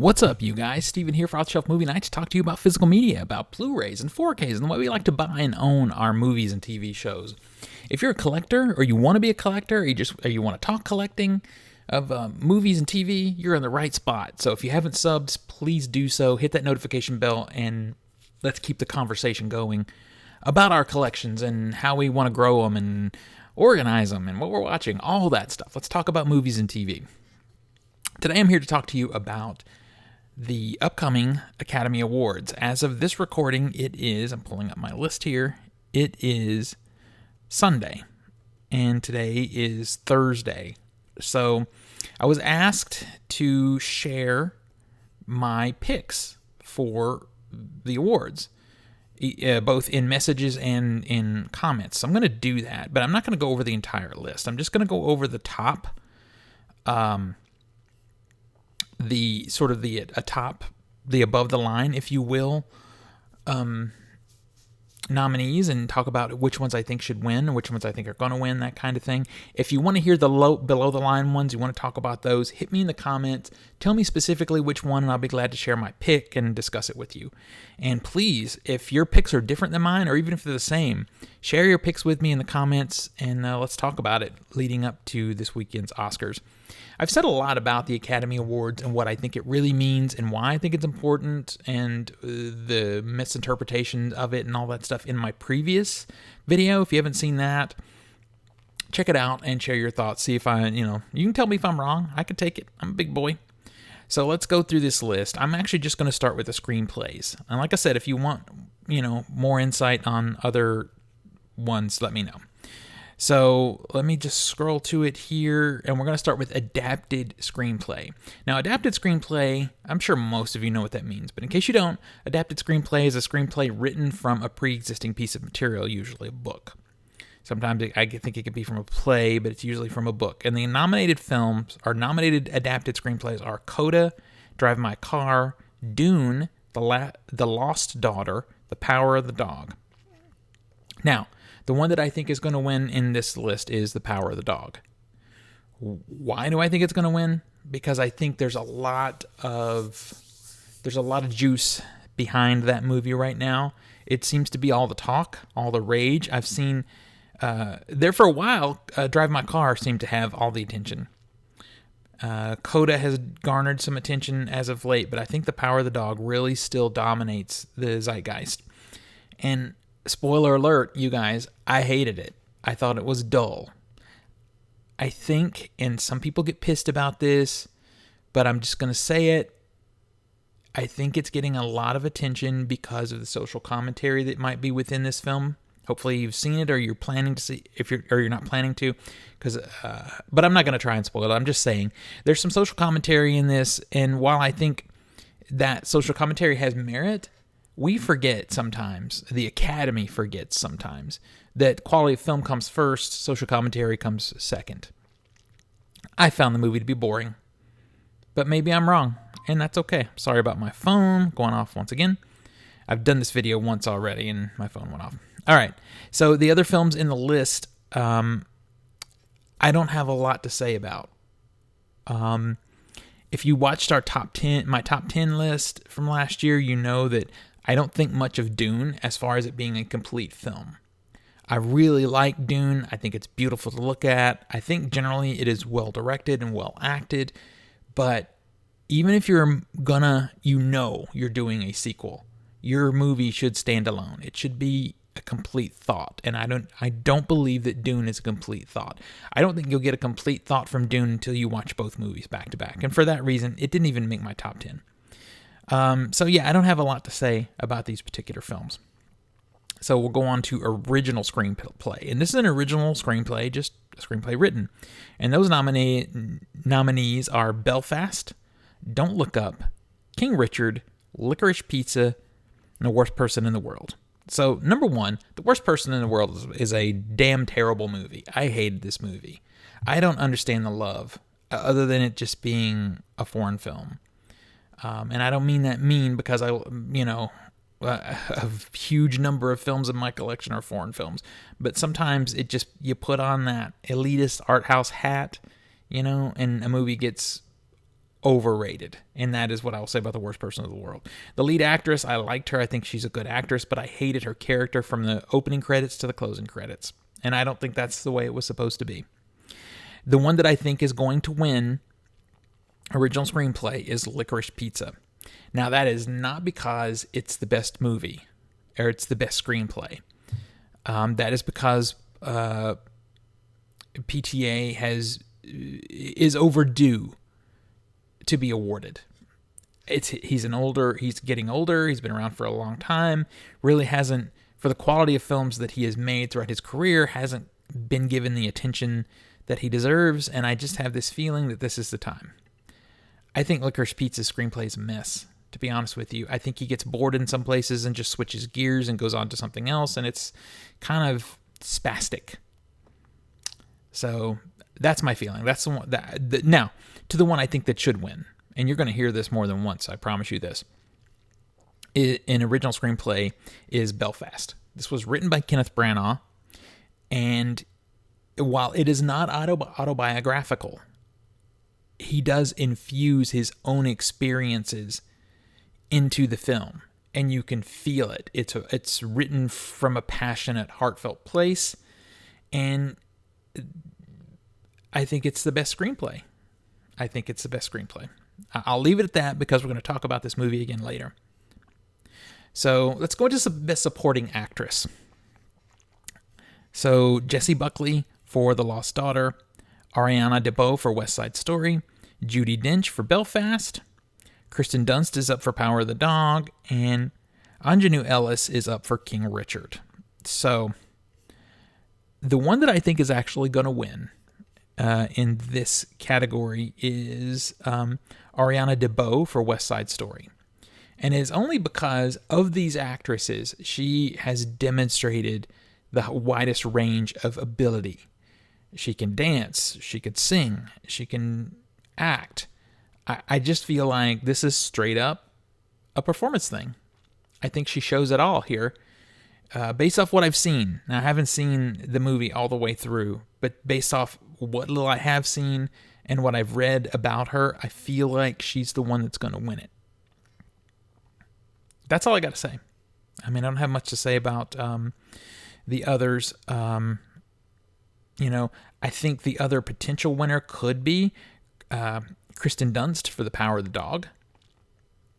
What's up, you guys? Steven here for Off the Shelf Movie Night to talk to you about physical media, about Blu-rays and 4Ks, and the way we like to buy and own our movies and TV shows. If you're a collector, or you want to be a collector, or you want to talk collecting of movies and TV, you're in the right spot. So if you haven't subbed, please do so. Hit that notification bell, and let's keep the conversation going about our collections and how we want to grow them and organize them and what we're watching, all that stuff. Let's talk about movies and TV. Today I'm here to talk to you about the upcoming Academy Awards. As of this recording, it is, I'm pulling up my list here, it is Sunday, and today is Thursday. So I was asked to share my picks for the awards, both in messages and in comments. So I'm going to do that, but I'm not going to go over the entire list. I'm just going to go over the top, the above the line, if you will, nominees, and talk about which ones I think should win and which ones I think are going to win, that kind of thing. If you want to hear the below the line ones, you want to talk about those, hit me in the comments, tell me specifically which one, and I'll be glad to share my pick and discuss it with you. And please, if your picks are different than mine, or even if they're the same, share your picks with me in the comments, and let's talk about it leading up to this weekend's Oscars. I've said a lot about the Academy Awards and what I think it really means and why I think it's important and the misinterpretation of it and all that stuff in my previous video. If you haven't seen that, check it out and share your thoughts. See if you can tell me if I'm wrong. I could take it. I'm a big boy. So let's go through this list. I'm actually just going to start with the screenplays. And like I said, if you want, more insight on other ones, let me know. So let me just scroll to it here, and we're going to start with adapted screenplay. Now, adapted screenplay, I'm sure most of you know what that means, but in case you don't, adapted screenplay is a screenplay written from a pre-existing piece of material, usually a book. Sometimes I think it could be from a play, but it's usually from a book. And the nominated adapted screenplays are Coda, Drive My Car, Dune, The Lost Daughter, The Power of the Dog. Now, the one that I think is going to win in this list is The Power of the Dog. Why do I think it's going to win? Because I think there's a lot of juice behind that movie right now. It seems to be all the talk, all the rage. I've seen there for a while. Drive My Car seemed to have all the attention. Coda has garnered some attention as of late, but I think The Power of the Dog really still dominates the zeitgeist. And spoiler alert, you guys, I hated it. I thought it was dull. I think, and some people get pissed about this, but I'm just going to say it, I think it's getting a lot of attention because of the social commentary that might be within this film. Hopefully you've seen it, or you're planning to see, or you're not planning to, but I'm not going to try and spoil it. I'm just saying there's some social commentary in this, and while I think that social commentary has merit, we forget sometimes, the Academy forgets sometimes, that quality of film comes first, social commentary comes second. I found the movie to be boring, but maybe I'm wrong, and that's okay. Sorry about my phone going off once again. I've done this video once already, and my phone went off. All right, so the other films in the list, I don't have a lot to say about. If you watched my top 10 list from last year, you know that I don't think much of Dune as far as it being a complete film. I really like Dune. I think it's beautiful to look at. I think generally it is well directed and well acted. But even if you're you're doing a sequel, your movie should stand alone. It should be a complete thought. And I don't believe that Dune is a complete thought. I don't think you'll get a complete thought from Dune until you watch both movies back to back. And for that reason, it didn't even make my top 10. So yeah, I don't have a lot to say about these particular films. So we'll go on to original screenplay. And this is an original screenplay, just a screenplay written. And those nominees are Belfast, Don't Look Up, King Richard, Licorice Pizza, and The Worst Person in the World. So number one, The Worst Person in the World is a damn terrible movie. I hated this movie. I don't understand the love, other than it just being a foreign film. And I don't mean that because a huge number of films in my collection are foreign films. But sometimes you put on that elitist art house hat, and a movie gets overrated. And that is what I will say about The Worst Person in the World. The lead actress, I liked her. I think she's a good actress, but I hated her character from the opening credits to the closing credits. And I don't think that's the way it was supposed to be. The one that I think is going to win original screenplay is Licorice Pizza. Now, that is not because it's the best movie or it's the best screenplay. That is because PTA is overdue to be awarded. He's getting older. He's been around for a long time. Really hasn't, for the quality of films that he has made throughout his career, hasn't been given the attention that he deserves. And I just have this feeling that this is the time. I think Licorice Pizza's screenplay is a mess, to be honest with you. I think he gets bored in some places and just switches gears and goes on to something else, and it's kind of spastic. So that's my feeling. That's the one now to the one I think that should win, and you're going to hear this more than once. I promise you this. An original screenplay is Belfast. This was written by Kenneth Branagh, and while it is not autobiographical, he does infuse his own experiences into the film, and you can feel it. It's written from a passionate, heartfelt place, and I think it's the best screenplay. I'll leave it at that because we're going to talk about this movie again later. So let's go into some best supporting actress. So Jessie Buckley for The Lost Daughter, Ariana Debo for West Side Story, Judi Dench for Belfast, Kristen Dunst is up for Power of the Dog, and Aunjanue Ellis is up for King Richard. So the one that I think is actually going to win in this category is Ariana Debo for West Side Story. And it's only because of these actresses, she has demonstrated the widest range of ability. She can dance, she could sing, she can act. I just feel like this is straight up a performance thing. I think she shows it all here. Based off what I've seen, now I haven't seen the movie all the way through, but based off what little I have seen and what I've read about her, I feel like she's the one that's going to win it. That's all I got to say. I mean, I don't have much to say about the others. I think the other potential winner could be Kristen Dunst for The Power of the Dog.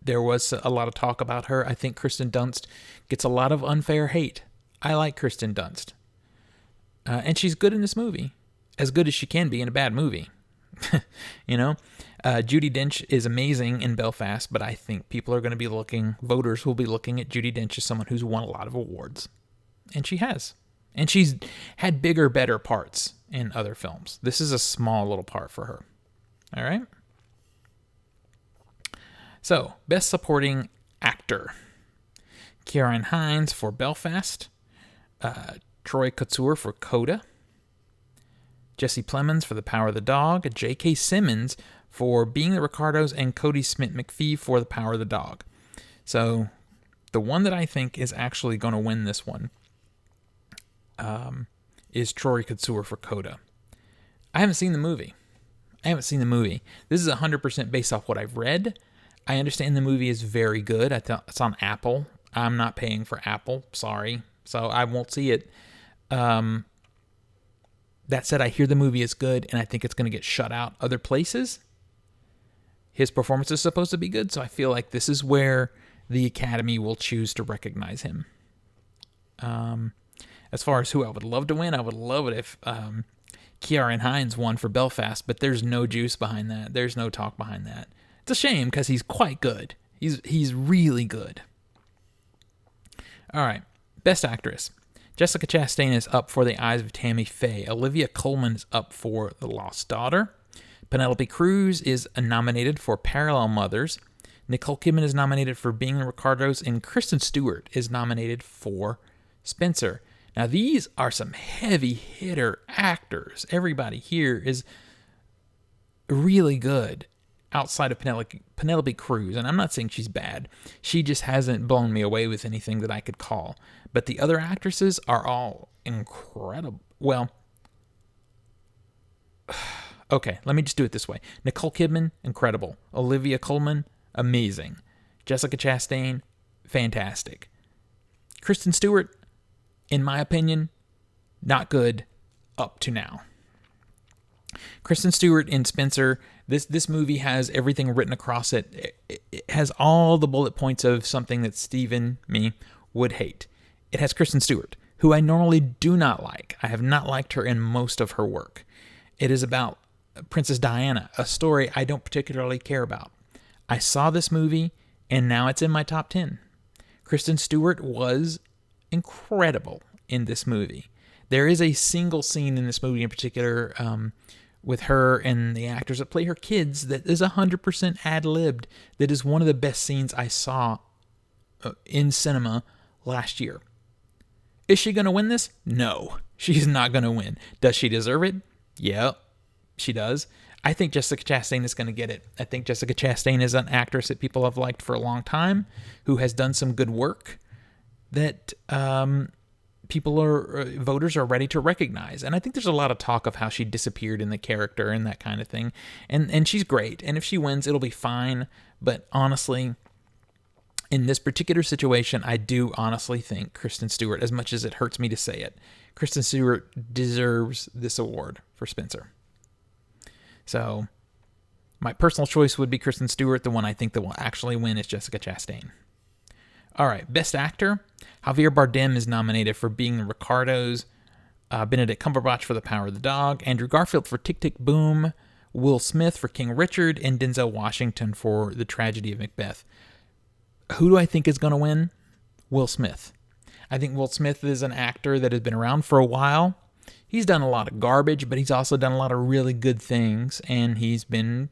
There was a lot of talk about her. I think Kristen Dunst gets a lot of unfair hate. I like Kristen Dunst. And she's good in this movie. As good as she can be in a bad movie. Judi Dench is amazing in Belfast, but I think voters will be looking at Judi Dench as someone who's won a lot of awards. And she has. And she's had bigger, better parts in other films. This is a small little part for her. All right? So, Best Supporting Actor. Ciarán Hinds for Belfast. Troy Kotsur for Coda. Jesse Plemons for The Power of the Dog. J.K. Simmons for Being the Ricardos. And Cody Smith-McPhee for The Power of the Dog. So, the one that I think is actually going to win this one is Troy Kotsur for Coda. I haven't seen the movie. This is 100% based off what I've read. I understand the movie is very good. It's on Apple. I'm not paying for Apple. Sorry. So I won't see it. That said, I hear the movie is good, and I think it's going to get shut out other places. His performance is supposed to be good, so I feel like this is where the Academy will choose to recognize him. As far as who I would love to win, I would love it if Ciarán Hinds won for Belfast, but there's no juice behind that. There's no talk behind that. It's a shame because he's quite good. He's really good. All right, Best Actress. Jessica Chastain is up for The Eyes of Tammy Faye. Olivia Colman is up for The Lost Daughter. Penelope Cruz is nominated for Parallel Mothers. Nicole Kidman is nominated for Being the Ricardos, and Kristen Stewart is nominated for Spencer. Now, these are some heavy hitter actors. Everybody here is really good outside of Penelope Cruz. And I'm not saying she's bad. She just hasn't blown me away with anything that I could call. But the other actresses are all incredible. Well, Okay, let me just do it this way. Nicole Kidman, incredible. Olivia Colman, amazing. Jessica Chastain, fantastic. Kristen Stewart, in my opinion, not good up to now. Kristen Stewart in Spencer, this movie has everything written across it. It has all the bullet points of something that Steven, me, would hate. It has Kristen Stewart, who I normally do not like. I have not liked her in most of her work. It is about Princess Diana, a story I don't particularly care about. I saw this movie, and now it's in my top 10. Kristen Stewart was incredible in this movie. There is a single scene in this movie in particular with her and the actors that play her kids that is 100% ad-libbed. That is one of the best scenes I saw in cinema last year. Is she going to win this? No, she's not going to win. Does she deserve it? Yeah, she does. I think Jessica Chastain is going to get it. I think Jessica Chastain is an actress that people have liked for a long time, who has done some good work that voters are ready to recognize. And I think there's a lot of talk of how she disappeared in the character and that kind of thing. And she's great. And if she wins, it'll be fine. But honestly, in this particular situation, I do honestly think Kristen Stewart, as much as it hurts me to say it, Kristen Stewart deserves this award for Spencer. So my personal choice would be Kristen Stewart. The one I think that will actually win is Jessica Chastain. All right, Best Actor. Javier Bardem is nominated for Being the Ricardos, Benedict Cumberbatch for The Power of the Dog, Andrew Garfield for Tick, Tick, Boom, Will Smith for King Richard, and Denzel Washington for The Tragedy of Macbeth. Who do I think is going to win? Will Smith. I think Will Smith is an actor that has been around for a while. He's done a lot of garbage, but he's also done a lot of really good things, and he's been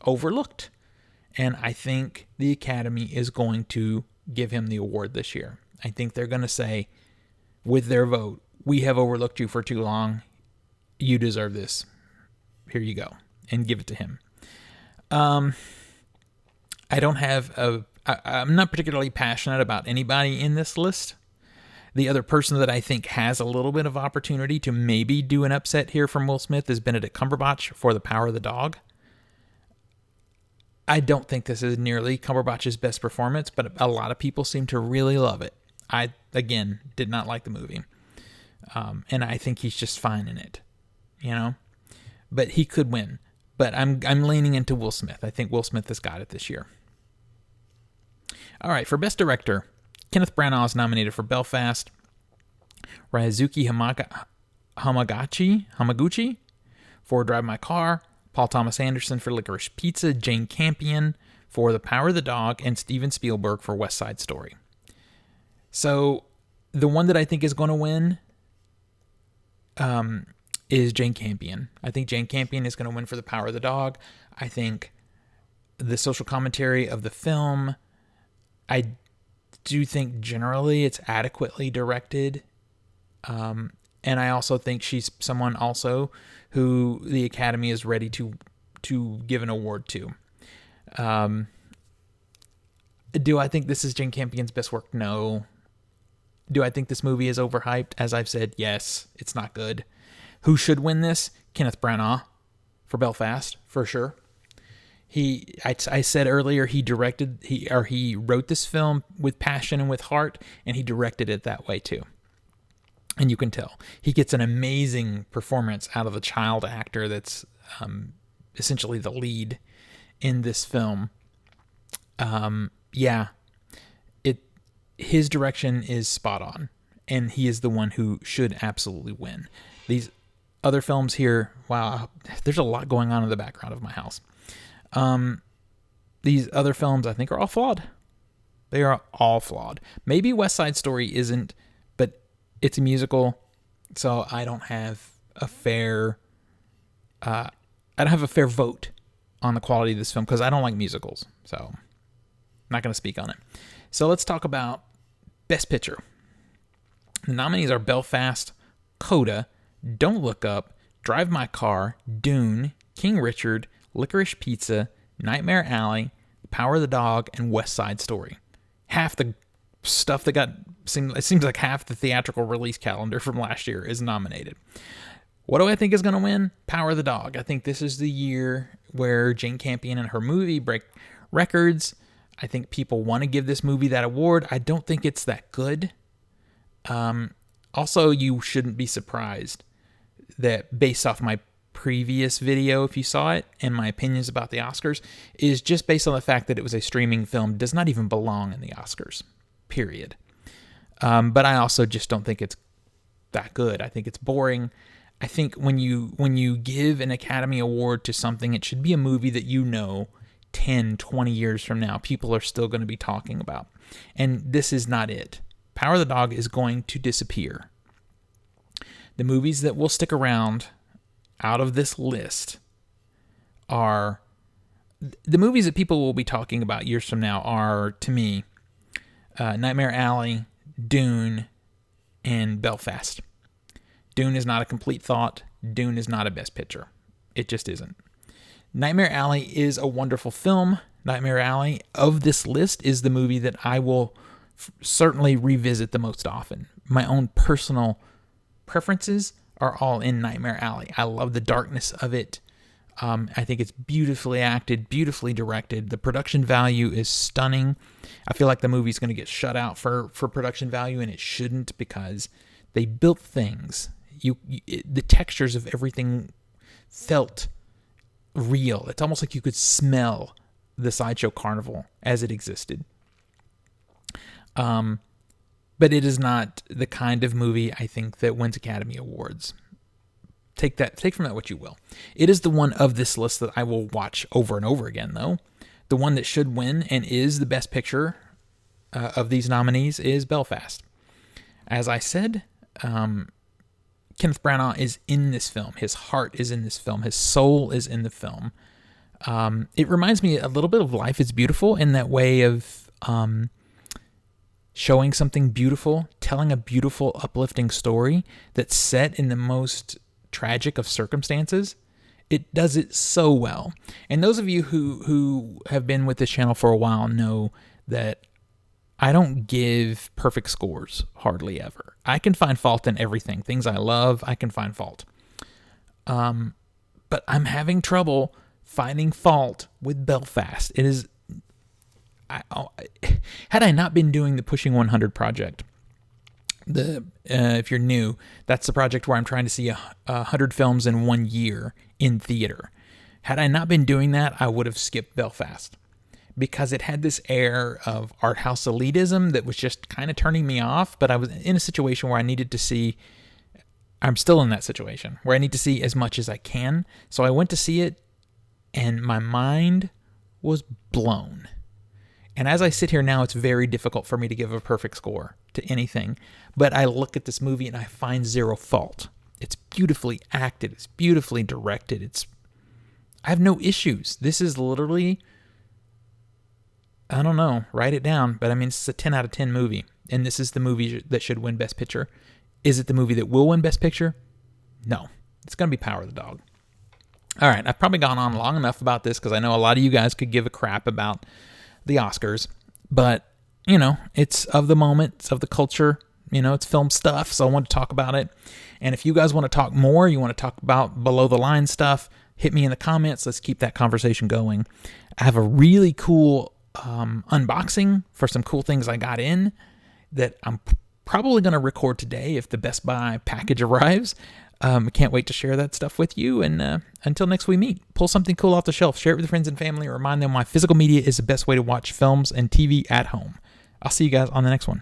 overlooked. And I think the Academy is going to give him the award this year. I think they're going to say, with their vote, we have overlooked you for too long. You deserve this. Here you go. And give it to him. I'm not particularly passionate about anybody in this list. The other person that I think has a little bit of opportunity to maybe do an upset here from Will Smith is Benedict Cumberbatch for The Power of the Dog. I don't think this is nearly Cumberbatch's best performance, but a lot of people seem to really love it. I, again, did not like the movie. And I think he's just fine in it, But he could win. But I'm leaning into Will Smith. I think Will Smith has got it this year. All right, for Best Director, Kenneth Branagh is nominated for Belfast. Ryosuke Hamaguchi for Drive My Car. Paul Thomas Anderson for Licorice Pizza, Jane Campion for The Power of the Dog, and Steven Spielberg for West Side Story. So the one that I think is going to win is Jane Campion. I think Jane Campion is going to win for The Power of the Dog. I think the social commentary of the film, I do think generally it's adequately directed. And I also think she's someone also who the Academy is ready to give an award to. Do I think this is Jane Campion's best work? No. Do I think this movie is overhyped? As I've said, yes, it's not good. Who should win this? Kenneth Branagh for Belfast, for sure. I said earlier he wrote this film with passion and with heart, and he directed it that way too. And you can tell. He gets an amazing performance out of the child actor that's essentially the lead in this film. His direction is spot on, and he is the one who should absolutely win. These other films here, wow, there's a lot going on in the background of my house. These other films I think are all flawed. They are all flawed. Maybe West Side Story isn't, but it's a musical, so I don't have a fair vote on the quality of this film because I don't like musicals, so I'm not going to speak on it. So let's talk about Best Picture. The nominees are Belfast, Coda, Don't Look Up, Drive My Car, Dune, King Richard, Licorice Pizza, Nightmare Alley, The Power of the Dog, and West Side Story. Half the stuff that it seems like half the theatrical release calendar from last year is nominated. What do I think is going to win? Power of the Dog. I think this is the year where Jane Campion and her movie break records. I think people want to give this movie that award. I don't think it's that good. Also, you shouldn't be surprised that based off my previous video, if you saw it, and my opinions about the Oscars, is just based on the fact that it was a streaming film, does not even belong in the Oscars, period. But I also just don't think it's that good. I think it's boring. I think when you give an Academy Award to something, it should be a movie that 10, 20 years from now, people are still going to be talking about. And this is not it. Power of the Dog is going to disappear. The movies that will stick around out of this list are the movies that people will be talking about years from now are, to me, Nightmare Alley, Dune, and Belfast. Dune is not a complete thought. Dune is not a Best Picture. It just isn't. Nightmare Alley is a wonderful film. Nightmare Alley of this list is the movie that I will certainly revisit the most often. My own personal preferences are all in Nightmare Alley. I love the darkness of it. I think it's beautifully acted, beautifully directed. The production value is stunning. I feel like the movie's going to get shut out for production value, and it shouldn't, because they built things. The textures of everything felt real. It's almost like you could smell the Sideshow Carnival as it existed. But it is not the kind of movie, I think, that wins Academy Awards. Take from that what you will. It is the one of this list that I will watch over and over again, though. The one that should win and is the Best Picture of these nominees is Belfast. As I said, Kenneth Branagh is in this film. His heart is in this film. His soul is in the film. It reminds me a little bit of Life is Beautiful in that way of showing something beautiful, telling a beautiful, uplifting story that's set in the most tragic of circumstances. It does it so well. And those of you who have been with this channel for a while know that I don't give perfect scores hardly ever. I can find fault in everything. Things I love, I can find fault. But I'm having trouble finding fault with Belfast. It is... had I not been doing the Pushing 100 project, if you're new, that's the project where I'm trying to see 100 films in 1 year in theater. Had I not been doing that, I would have skipped Belfast, because it had this air of art house elitism that was just kind of turning me off. But I was in a situation where I needed to see, I'm still in that situation where I need to see as much as I can. So I went to see it, and my mind was blown. And as I sit here now, it's very difficult for me to give a perfect score to anything. But I look at this movie and I find zero fault. It's beautifully acted. It's beautifully directed. I have no issues. This is literally, I don't know, write it down. But I mean, it's a 10 out of 10 movie. And this is the movie that should win Best Picture. Is it the movie that will win Best Picture? No. It's going to be Power of the Dog. All right. I've probably gone on long enough about this because I know a lot of you guys could give a crap about the Oscars, but it's of the moment, it's of the culture, it's film stuff, so I want to talk about it. And if you guys want to talk more, you want to talk about below the line stuff, hit me in the comments. Let's keep that conversation going. I have a really cool unboxing for some cool things I got in that I'm probably going to record today if the Best Buy package arrives. Can't wait to share that stuff with you. And until next we meet, pull something cool off the shelf, share it with your friends and family, or remind them why physical media is the best way to watch films and TV at home. I'll see you guys on the next one.